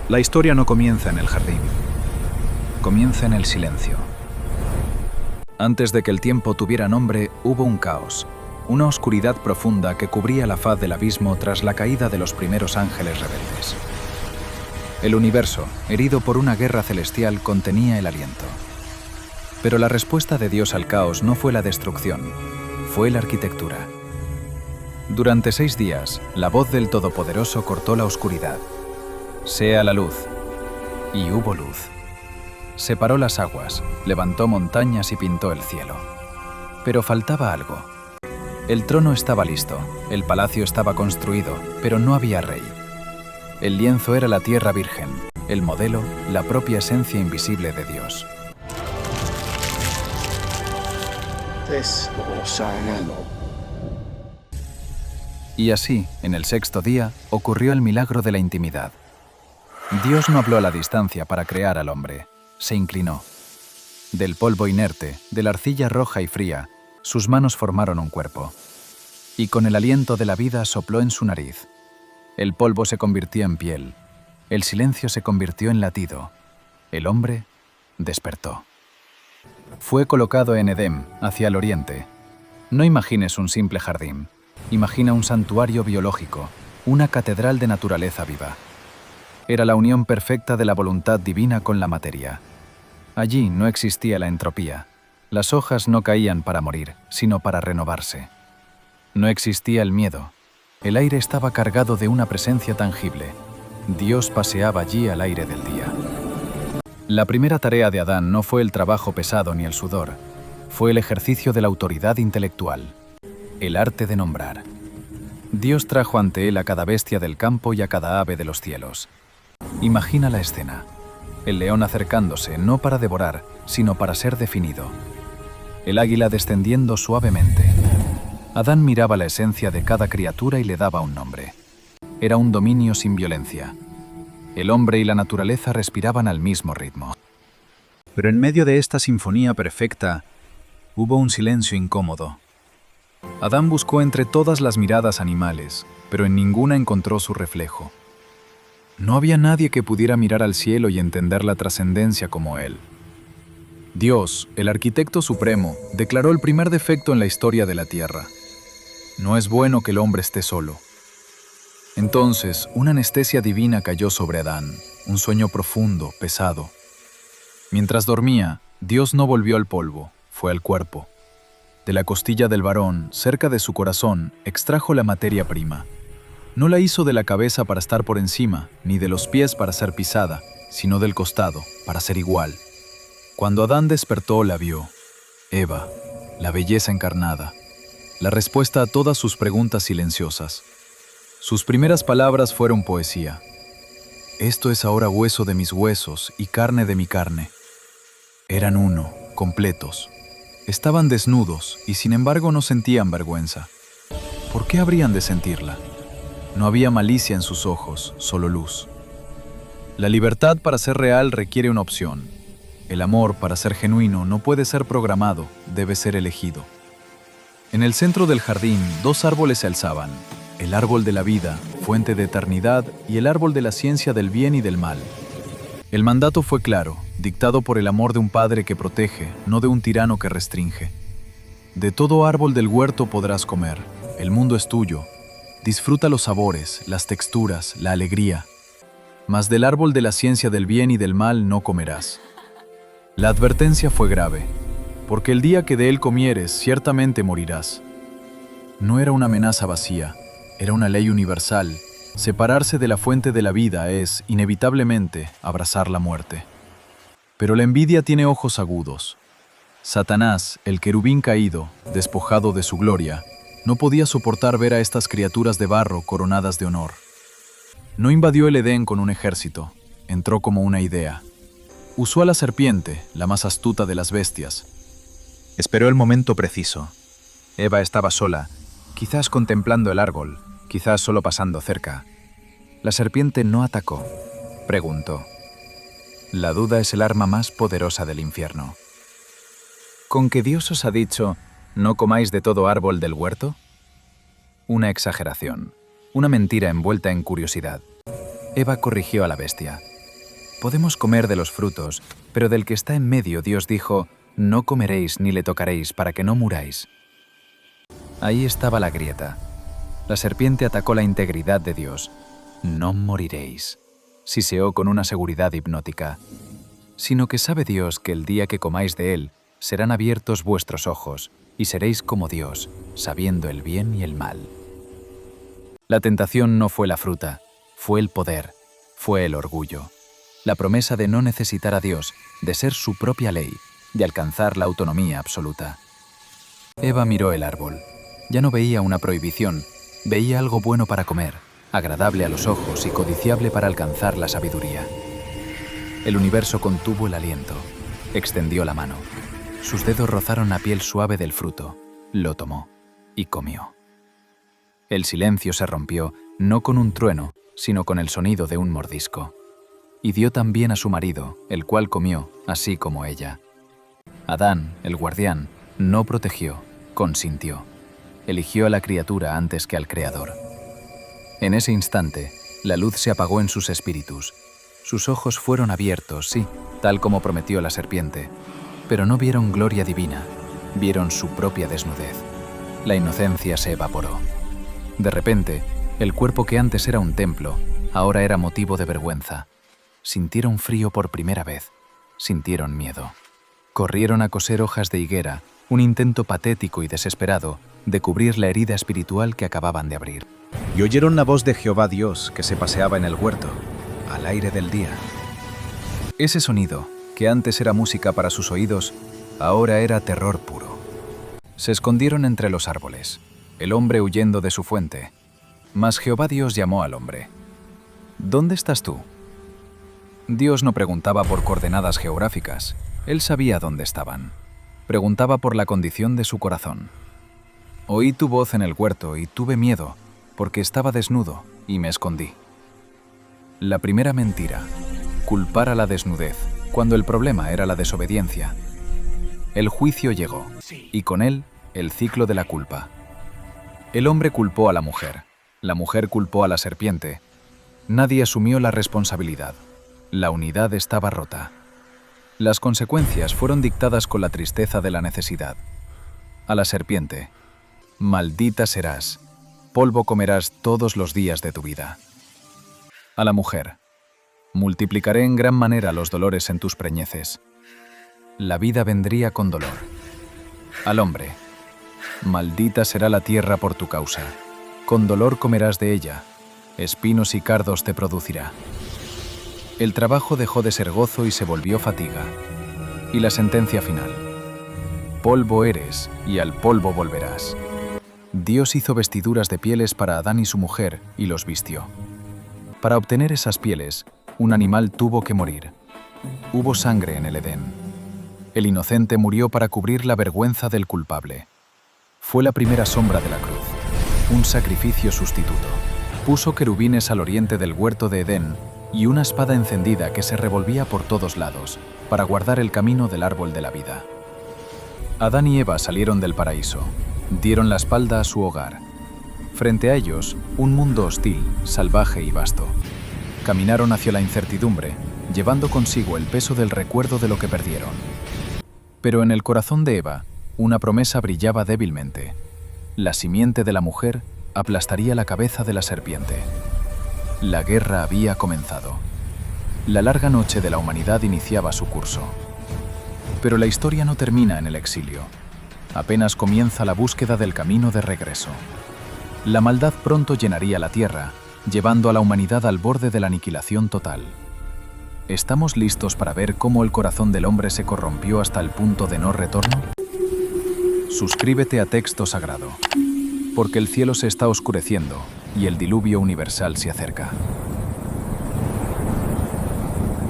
La historia no comienza en el jardín, comienza en el silencio. Antes de que el tiempo tuviera nombre, hubo un caos, una oscuridad profunda que cubría la faz del abismo tras la caída de los primeros ángeles rebeldes. El universo, herido por una guerra celestial, contenía el aliento. Pero la respuesta de Dios al caos no fue la destrucción, fue la arquitectura. Durante 6 días, la voz del Todopoderoso cortó la oscuridad. Sea la luz. Y hubo luz. Separó las aguas, levantó montañas y pintó el cielo. Pero faltaba algo. El trono estaba listo, el palacio estaba construido, pero no había rey. El lienzo era la tierra virgen, el modelo, la propia esencia invisible de Dios. Y así, en el 6.º día, ocurrió el milagro de la intimidad. Dios no habló a la distancia para crear al hombre, se inclinó. Del polvo inerte, de la arcilla roja y fría, sus manos formaron un cuerpo. Y con el aliento de la vida sopló en su nariz. El polvo se convirtió en piel, el silencio se convirtió en latido. El hombre despertó. Fue colocado en Edén, hacia el oriente. No imagines un simple jardín, imagina un santuario biológico, una catedral de naturaleza viva. Era la unión perfecta de la voluntad divina con la materia. Allí no existía la entropía. Las hojas no caían para morir, sino para renovarse. No existía el miedo. El aire estaba cargado de una presencia tangible. Dios paseaba allí al aire del día. La primera tarea de Adán no fue el trabajo pesado ni el sudor. Fue el ejercicio de la autoridad intelectual, el arte de nombrar. Dios trajo ante él a cada bestia del campo y a cada ave de los cielos. Imagina la escena. El león acercándose no para devorar, sino para ser definido. El águila descendiendo suavemente. Adán miraba la esencia de cada criatura y le daba un nombre. Era un dominio sin violencia. El hombre y la naturaleza respiraban al mismo ritmo. Pero en medio de esta sinfonía perfecta, hubo un silencio incómodo. Adán buscó entre todas las miradas animales, pero en ninguna encontró su reflejo. No había nadie que pudiera mirar al cielo y entender la trascendencia como él. Dios, el arquitecto supremo, declaró el primer defecto en la historia de la tierra. No es bueno que el hombre esté solo. Entonces, una anestesia divina cayó sobre Adán, un sueño profundo, pesado. Mientras dormía, Dios no volvió al polvo, fue al cuerpo. De la costilla del varón, cerca de su corazón, extrajo la materia prima. No la hizo de la cabeza para estar por encima, ni de los pies para ser pisada, sino del costado, para ser igual. Cuando Adán despertó, la vio. Eva, la belleza encarnada, la respuesta a todas sus preguntas silenciosas. Sus primeras palabras fueron poesía. Esto es ahora hueso de mis huesos y carne de mi carne. Eran uno, completos. Estaban desnudos y sin embargo no sentían vergüenza. ¿Por qué habrían de sentirla? No había malicia en sus ojos, solo luz. La libertad para ser real requiere una opción. El amor, para ser genuino, no puede ser programado, debe ser elegido. En el centro del jardín, 2 árboles se alzaban. El árbol de la vida, fuente de eternidad, y el árbol de la ciencia del bien y del mal. El mandato fue claro, dictado por el amor de un padre que protege, no de un tirano que restringe. De todo árbol del huerto podrás comer, el mundo es tuyo. Disfruta los sabores, las texturas, la alegría. Mas del árbol de la ciencia del bien y del mal no comerás. La advertencia fue grave, porque el día que de él comieres, ciertamente morirás. No era una amenaza vacía, era una ley universal. Separarse de la fuente de la vida es, inevitablemente, abrazar la muerte. Pero la envidia tiene ojos agudos. Satanás, el querubín caído, despojado de su gloria, no podía soportar ver a estas criaturas de barro coronadas de honor. No invadió el Edén con un ejército, entró como una idea. Usó a la serpiente, la más astuta de las bestias. Esperó el momento preciso. Eva estaba sola, quizás contemplando el árbol, quizás solo pasando cerca. La serpiente no atacó, preguntó. La duda es el arma más poderosa del infierno. ¿Con que Dios os ha dicho, no comáis de todo árbol del huerto? Una exageración, una mentira envuelta en curiosidad. Eva corrigió a la bestia. podemos comer de los frutos, pero del que está en medio Dios dijo, no comeréis ni le tocaréis para que no muráis. Ahí estaba la grieta. La serpiente atacó la integridad de Dios. No moriréis, siseó con una seguridad hipnótica, sino que sabe Dios que el día que comáis de él, serán abiertos vuestros ojos, y seréis como Dios, sabiendo el bien y el mal. La tentación no fue la fruta, fue el poder, fue el orgullo, la promesa de no necesitar a Dios, de ser su propia ley, de alcanzar la autonomía absoluta. Eva miró el árbol. Ya no veía una prohibición, veía algo bueno para comer, agradable a los ojos y codiciable para alcanzar la sabiduría. El universo contuvo el aliento, extendió la mano. Sus dedos rozaron la piel suave del fruto, lo tomó y comió. El silencio se rompió, no con un trueno, sino con el sonido de un mordisco. Y dio también a su marido, el cual comió, así como ella. Adán, el guardián, no protegió, consintió. Eligió a la criatura antes que al Creador. En ese instante, la luz se apagó en sus espíritus. Sus ojos fueron abiertos, sí, tal como prometió la serpiente, pero no vieron gloria divina, vieron su propia desnudez. La inocencia se evaporó. De repente, el cuerpo que antes era un templo, ahora era motivo de vergüenza. Sintieron frío por primera vez, sintieron miedo. Corrieron a coser hojas de higuera, un intento patético y desesperado de cubrir la herida espiritual que acababan de abrir. Y oyeron la voz de Jehová Dios que se paseaba en el huerto, al aire del día. Ese sonido, que antes era música para sus oídos, ahora era terror puro. Se escondieron entre los árboles, el hombre huyendo de su fuente. Mas Jehová Dios llamó al hombre. ¿Dónde estás tú? Dios no preguntaba por coordenadas geográficas, él sabía dónde estaban. Preguntaba por la condición de su corazón. Oí tu voz en el huerto y tuve miedo, porque estaba desnudo y me escondí. La primera mentira, culpar a la desnudez, cuando el problema era la desobediencia. El juicio llegó, y con él, el ciclo de la culpa. El hombre culpó a la mujer culpó a la serpiente. Nadie asumió la responsabilidad. La unidad estaba rota. Las consecuencias fueron dictadas con la tristeza de la necesidad. A la serpiente, maldita serás, polvo comerás todos los días de tu vida. A la mujer, multiplicaré en gran manera los dolores en tus preñeces. La vida vendría con dolor. Al hombre, maldita será la tierra por tu causa. Con dolor comerás de ella, espinos y cardos te producirá. El trabajo dejó de ser gozo y se volvió fatiga. Y la sentencia final. Polvo eres y al polvo volverás. Dios hizo vestiduras de pieles para Adán y su mujer y los vistió. Para obtener esas pieles, un animal tuvo que morir. Hubo sangre en el Edén. El inocente murió para cubrir la vergüenza del culpable. Fue la primera sombra de la cruz, un sacrificio sustituto. Puso querubines al oriente del huerto de Edén y una espada encendida que se revolvía por todos lados para guardar el camino del árbol de la vida. Adán y Eva salieron del paraíso, dieron la espalda a su hogar. Frente a ellos, un mundo hostil, salvaje y vasto. Caminaron hacia la incertidumbre, llevando consigo el peso del recuerdo de lo que perdieron. Pero en el corazón de Eva, una promesa brillaba débilmente. La simiente de la mujer aplastaría la cabeza de la serpiente. La guerra había comenzado. La larga noche de la humanidad iniciaba su curso. Pero la historia no termina en el exilio. Apenas comienza la búsqueda del camino de regreso. La maldad pronto llenaría la tierra, llevando a la humanidad al borde de la aniquilación total. ¿Estamos listos para ver cómo el corazón del hombre se corrompió hasta el punto de no retorno? Suscríbete a Texto Sagrado, porque el cielo se está oscureciendo y el diluvio universal se acerca.